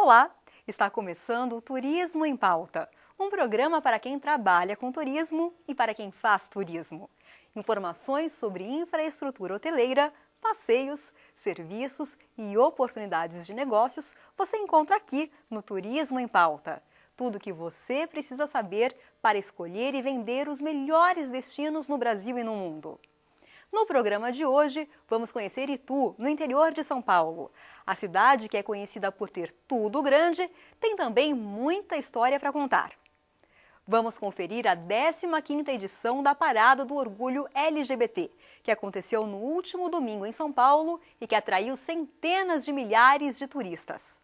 Olá! Está começando o Turismo em Pauta, um programa para quem trabalha com turismo e para quem faz turismo. Informações sobre infraestrutura hoteleira, passeios, serviços e oportunidades de negócios você encontra aqui no Turismo em Pauta. Tudo o que você precisa saber para escolher e vender os melhores destinos no Brasil e no mundo. No programa de hoje, vamos conhecer Itu, no interior de São Paulo. A cidade, que é conhecida por ter tudo grande, tem também muita história para contar. Vamos conferir a 15ª edição da Parada do Orgulho LGBT, que aconteceu no último domingo em São Paulo e que atraiu centenas de milhares de turistas.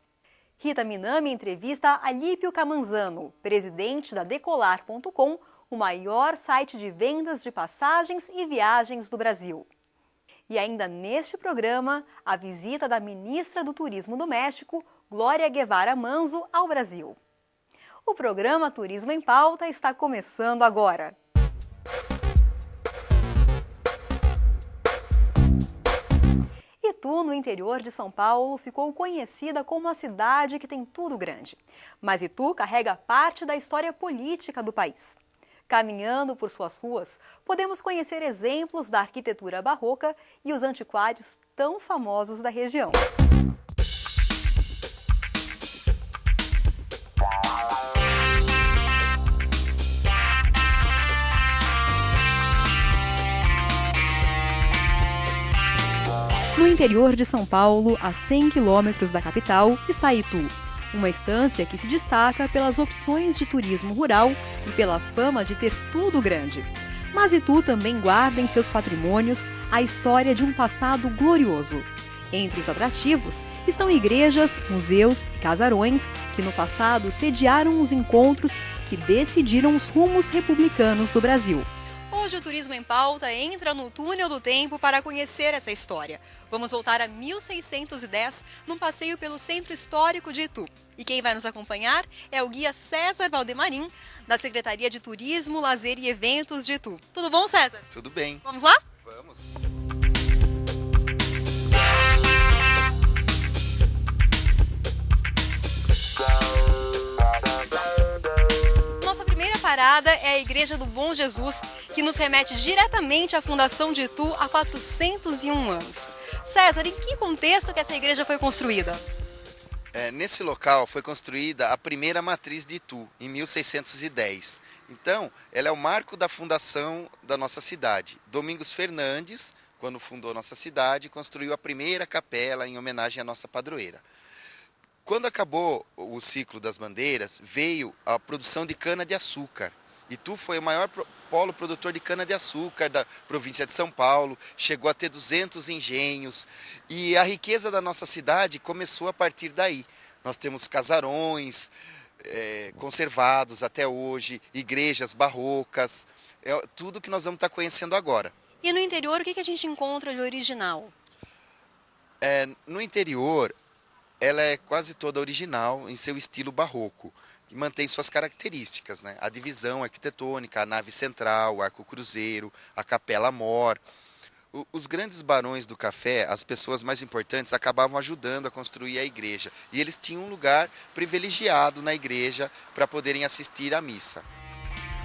Rita Minami entrevista Alípio Camanzano, presidente da Decolar.com, o maior site de vendas de passagens e viagens do Brasil. E ainda neste programa, a visita da ministra do Turismo do México, Glória Guevara Manzo, ao Brasil. O programa Turismo em Pauta está começando agora. Itu, no interior de São Paulo, ficou conhecida como a cidade que tem tudo grande. Mas Itu carrega parte da história política do país. Caminhando por suas ruas, podemos conhecer exemplos da arquitetura barroca e os antiquários tão famosos da região. No interior de São Paulo, a 100 quilômetros da capital, está Itu. Uma estância que se destaca pelas opções de turismo rural e pela fama de ter tudo grande. Mas Itu também guarda em seus patrimônios a história de um passado glorioso. Entre os atrativos estão igrejas, museus e casarões que no passado sediaram os encontros que decidiram os rumos republicanos do Brasil. Hoje o Turismo em Pauta entra no túnel do tempo para conhecer essa história. Vamos voltar a 1610 num passeio pelo Centro Histórico de Itu. E quem vai nos acompanhar é o guia César Valdemarim, da Secretaria de Turismo, Lazer e Eventos de Itu. Tudo bom, César? Tudo bem. Vamos lá? Vamos. Parada é a Igreja do Bom Jesus, que nos remete diretamente à fundação de Itu há 401 anos. César, em que contexto que essa igreja foi construída? Nesse local foi construída a primeira matriz de Itu, em 1610. Então, ela é o marco da fundação da nossa cidade. Domingos Fernandes, quando fundou nossa cidade, construiu a primeira capela em homenagem à nossa padroeira. Quando acabou o ciclo das bandeiras, veio a produção de cana-de-açúcar. Itu foi o maior polo produtor de cana-de-açúcar da província de São Paulo, chegou a ter 200 engenhos e a riqueza da nossa cidade começou a partir daí. Nós temos casarões conservados até hoje, igrejas barrocas, tudo que nós vamos estar conhecendo agora. E no interior, o que a gente encontra de original? No interior, ela é quase toda original em seu estilo barroco e mantém suas características, né? A divisão arquitetônica, a nave central, o arco cruzeiro, a capela mor. Os grandes barões do café, as pessoas mais importantes, acabavam ajudando a construir a igreja e eles tinham um lugar privilegiado na igreja para poderem assistir à missa.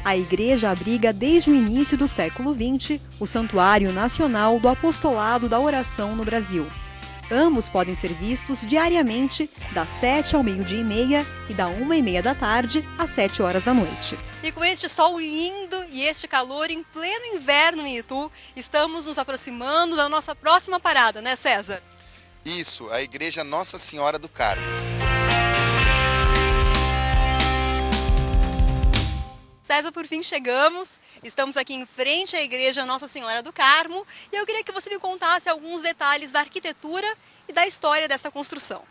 A igreja abriga desde o início do século XX o Santuário Nacional do Apostolado da Oração no Brasil. Ambos podem ser vistos diariamente, das 7 ao 12h30 e da 1h30 da tarde às 7 horas da noite. E com este sol lindo e este calor em pleno inverno em Itu, estamos nos aproximando da nossa próxima parada, né, César? Isso, a Igreja Nossa Senhora do Carmo. César, por fim chegamos. Estamos aqui em frente à Igreja Nossa Senhora do Carmo e eu queria que você me contasse alguns detalhes da arquitetura e da história dessa construção.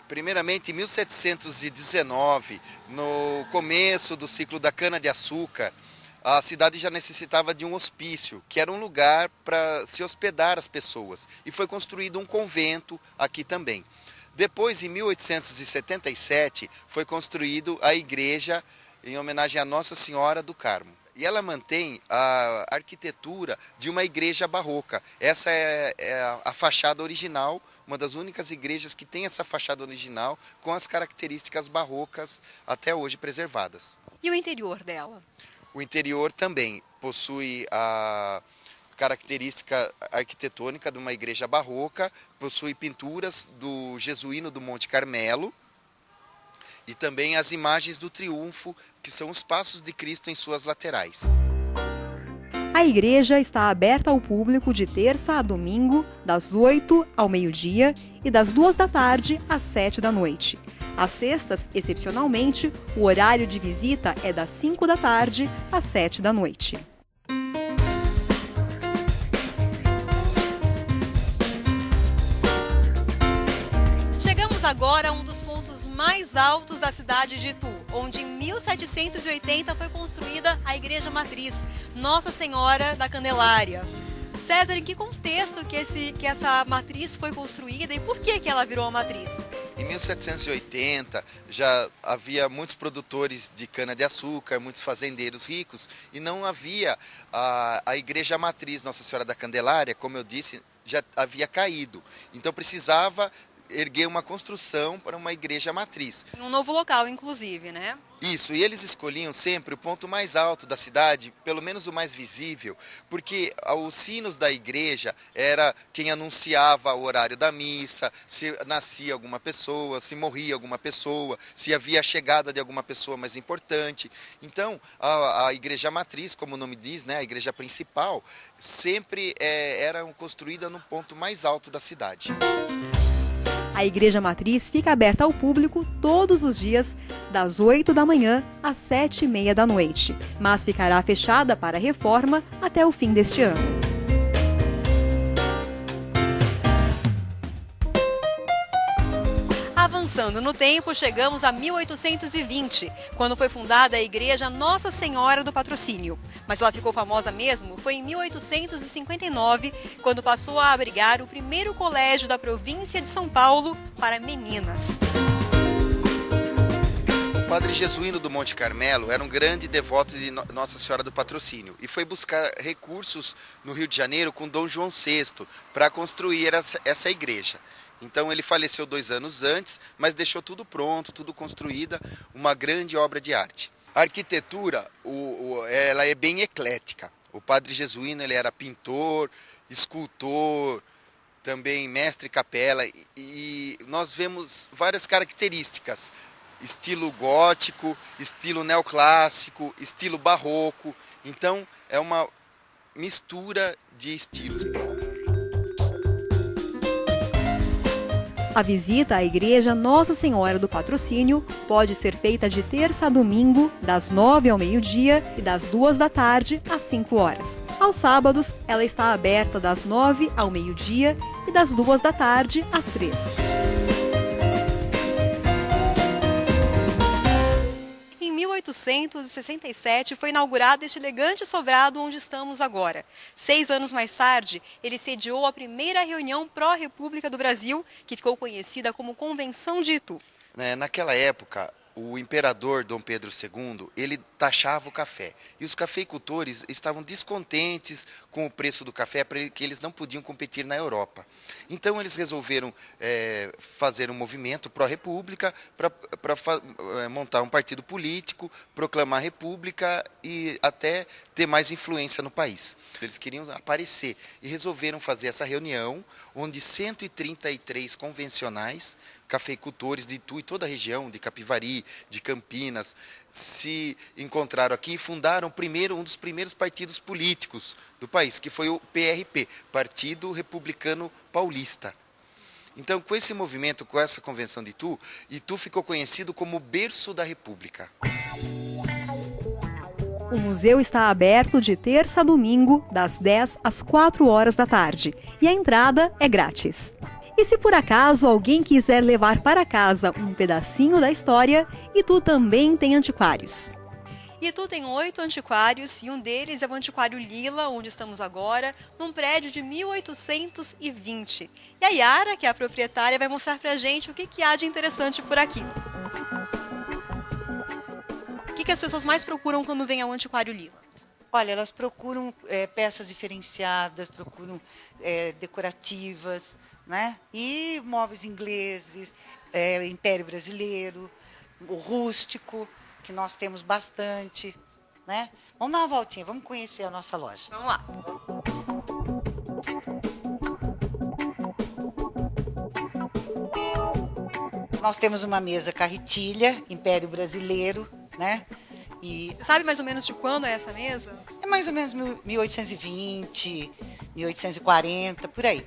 Primeiramente, em 1719, no começo do ciclo da cana-de-açúcar, a cidade já necessitava de um hospício, que era um lugar para se hospedar as pessoas. E foi construído um convento aqui também. Depois, em 1877, foi construído a igreja em homenagem à Nossa Senhora do Carmo. E ela mantém a arquitetura de uma igreja barroca. Essa é a fachada original, uma das únicas igrejas que tem essa fachada original com as características barrocas até hoje preservadas. E o interior dela? O interior também possui a característica arquitetônica de uma igreja barroca, possui pinturas do Jesuíno do Monte Carmelo e também as imagens do triunfo, que são os passos de Cristo em suas laterais. A igreja está aberta ao público de terça a domingo, das 8 ao meio-dia e das 2 da tarde às 7 da noite. Às sextas, excepcionalmente, o horário de visita é das 5 da tarde às 7 da noite. Chegamos agora a um dos pontos mais altos da cidade de Itu, onde em 1780 foi construída a Igreja Matriz, Nossa Senhora da Candelária. César, em que contexto que essa matriz foi construída e por que ela virou a matriz? Em 1780 já havia muitos produtores de cana-de-açúcar, muitos fazendeiros ricos, e não havia a Igreja Matriz Nossa Senhora da Candelária, como eu disse, já havia caído. Então precisava erguer uma construção para uma igreja matriz. Em um novo local, inclusive, né? Isso, e eles escolhiam sempre o ponto mais alto da cidade, pelo menos o mais visível, porque os sinos da igreja era quem anunciava o horário da missa, se nascia alguma pessoa, se morria alguma pessoa, se havia a chegada de alguma pessoa mais importante. Então, a igreja matriz, como o nome diz, né, a igreja principal, sempre era construída no ponto mais alto da cidade. A Igreja Matriz fica aberta ao público todos os dias, das 8 da manhã às 7h30 da noite, mas ficará fechada para reforma até o fim deste ano. Avançando no tempo, chegamos a 1820, quando foi fundada a Igreja Nossa Senhora do Patrocínio. Mas ela ficou famosa mesmo foi em 1859, quando passou a abrigar o primeiro colégio da província de São Paulo para meninas. O padre Jesuíno do Monte Carmelo era um grande devoto de Nossa Senhora do Patrocínio e foi buscar recursos no Rio de Janeiro com Dom João VI para construir essa igreja. Então ele faleceu 2 anos antes, mas deixou tudo pronto, tudo construída, uma grande obra de arte. A arquitetura, ela é bem eclética. O padre Jesuíno ele era pintor, escultor, também mestre capela, e nós vemos várias características: estilo gótico, estilo neoclássico, estilo barroco. Então é uma mistura de estilos. A visita à Igreja Nossa Senhora do Patrocínio pode ser feita de terça a domingo, das 9 ao meio-dia e das 2 da tarde às 5 horas. Aos sábados, ela está aberta das 9 ao meio-dia e das 2 da tarde às 3. Em 1867 foi inaugurado este elegante sobrado onde estamos agora. 6 anos mais tarde, ele sediou a primeira reunião pró-República do Brasil, que ficou conhecida como Convenção de Itu. Naquela época, o imperador Dom Pedro II, ele taxava o café. E os cafeicultores estavam descontentes com o preço do café, porque eles não podiam competir na Europa. Então eles resolveram fazer um movimento pró-república para montar um partido político, proclamar a república e até ter mais influência no país. Eles queriam aparecer e resolveram fazer essa reunião, onde 133 convencionais, cafeicultores de Itu e toda a região, de Capivari, de Campinas, se encontraram aqui e fundaram um dos primeiros partidos políticos do país, que foi o PRP, Partido Republicano Paulista. Então, com esse movimento, com essa convenção de Itu, Itu ficou conhecido como berço da República. O museu está aberto de terça a domingo, das 10 às 4 horas da tarde, e a entrada é grátis. E se por acaso alguém quiser levar para casa um pedacinho da história, Itu também tem antiquários. Itu tem 8 antiquários e um deles é o Antiquário Lila, onde estamos agora, num prédio de 1820. E a Yara, que é a proprietária, vai mostrar pra gente o que há de interessante por aqui. O que as pessoas mais procuram quando vêm ao Antiquário Lila? Olha, elas procuram peças diferenciadas, procuram decorativas, né? E móveis ingleses, Império Brasileiro, o rústico, que nós temos bastante, né? Vamos dar uma voltinha, vamos conhecer a nossa loja. Vamos lá. Nós temos uma mesa carretilha, Império Brasileiro, né? E Você sabe mais ou menos de quando é essa mesa? é mais ou menos 1820, 1840, por aí.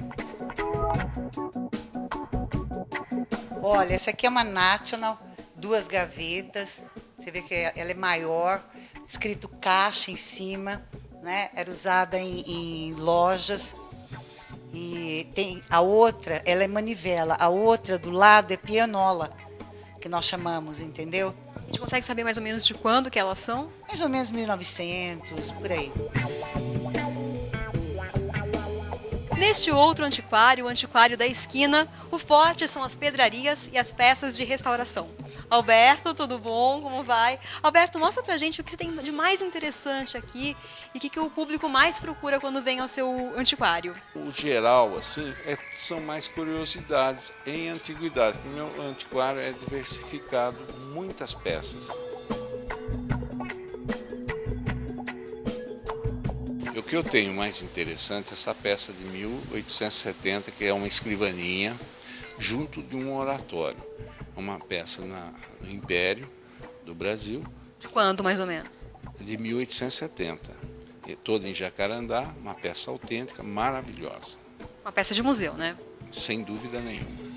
Olha, essa aqui é uma National, 2 gavetas. Você vê que ela é maior, escrito caixa em cima, né? Era usada em lojas. E tem a outra, ela é manivela. A outra do lado é pianola, que nós chamamos, entendeu? A gente consegue saber mais ou menos de quando que elas são? Mais ou menos 1900, por aí. Neste outro antiquário, o antiquário da esquina, o forte são as pedrarias e as peças de restauração. Alberto, tudo bom? Como vai? Alberto, mostra pra gente o que você tem de mais interessante aqui e o que o público mais procura quando vem ao seu antiquário. O geral, assim, são mais curiosidades em antiguidade. O meu antiquário é diversificado, muitas peças. O que eu tenho mais interessante é essa peça de 1870, que é uma escrivaninha junto de um oratório. Uma peça no Império do Brasil. De quando, mais ou menos? De 1870. Toda em jacarandá, uma peça autêntica, maravilhosa. Uma peça de museu, né? Sem dúvida nenhuma.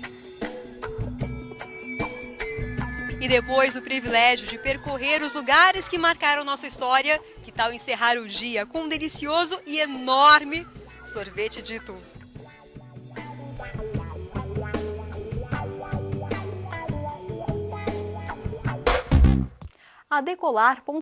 E depois o privilégio de percorrer os lugares que marcaram nossa história, que tal encerrar o dia com um delicioso e enorme sorvete de Itu. A Decolar